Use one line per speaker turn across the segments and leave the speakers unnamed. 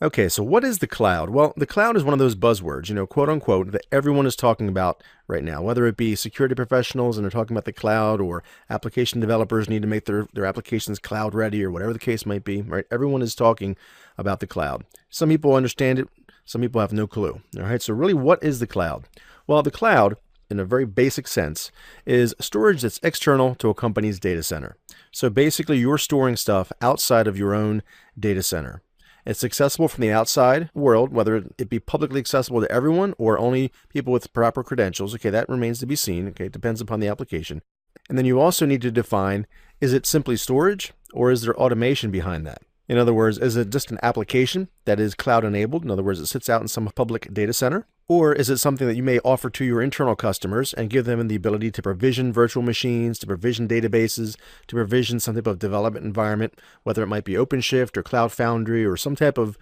Okay, so what is the cloud? Well, the cloud is one of those buzzwords, quote unquote, that everyone is talking about right now, whether it be security professionals and they're talking about the cloud, or application developers need to make their applications cloud ready, or whatever the case might be, right? Everyone is talking about the cloud. Some people understand it, some people have no clue. All right, so really, what is the cloud? Well, the cloud, in a very basic sense, is storage that's external to a company's data center. So basically, you're storing stuff outside of your own data center. It's accessible from the outside world, whether it be publicly accessible to everyone or only people with proper credentials. Okay, that remains to be seen. Okay, it depends upon the application. And then you also need to define, is it simply storage or is there automation behind that? In other words, is it just an application that is cloud enabled? In other words, it sits out in some public data center? Or is it something that you may offer to your internal customers and give them the ability to provision virtual machines, to provision databases, to provision some type of development environment, whether it might be OpenShift or Cloud Foundry or some type of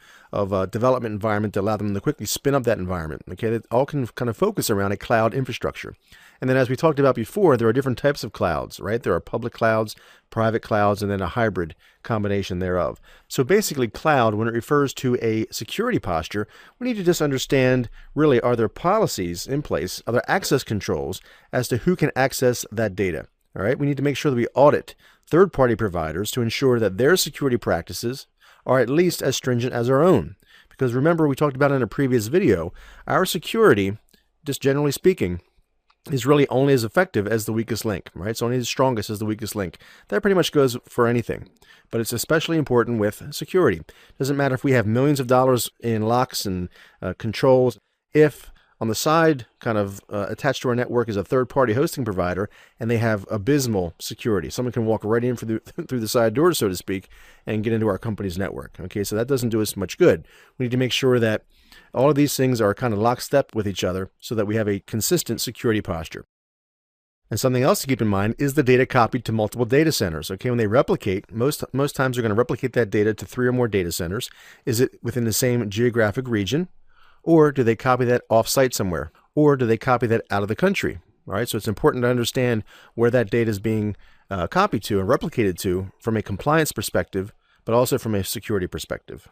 development environment to allow them to quickly spin up that environment? Okay, that all can kind of focus around a cloud infrastructure. And then, as we talked about before, there are different types of clouds, right? There are public clouds, private clouds, and then a hybrid combination thereof. So basically, cloud, when it refers to a security posture, we need to just understand, really, are there policies in place, are there access controls as to who can access that data? All right, we need to make sure that we audit third-party providers to ensure that their security practices are at least as stringent as our own. Because remember, we talked about in a previous video, our security, just generally speaking, is really only as effective as the weakest link, right? It's only as strongest as the weakest link. That pretty much goes for anything, but it's especially important with security. Doesn't matter if we have millions of dollars in locks and controls. If on the side, kind of attached to our network, is a third-party hosting provider, and they have abysmal security. Someone can walk right in through the side door, so to speak, and get into our company's network. Okay, so that doesn't do us much good. We need to make sure that all of these things are kind of lockstep with each other so that we have a consistent security posture. And something else to keep in mind is the data copied to multiple data centers. Okay, when they replicate, most times they're going to replicate that data to 3 or more data centers. Is it within the same geographic region? Or do they copy that off-site somewhere? Or do they copy that out of the country? All right, so it's important to understand where that data is being copied to and replicated to from a compliance perspective, but also from a security perspective.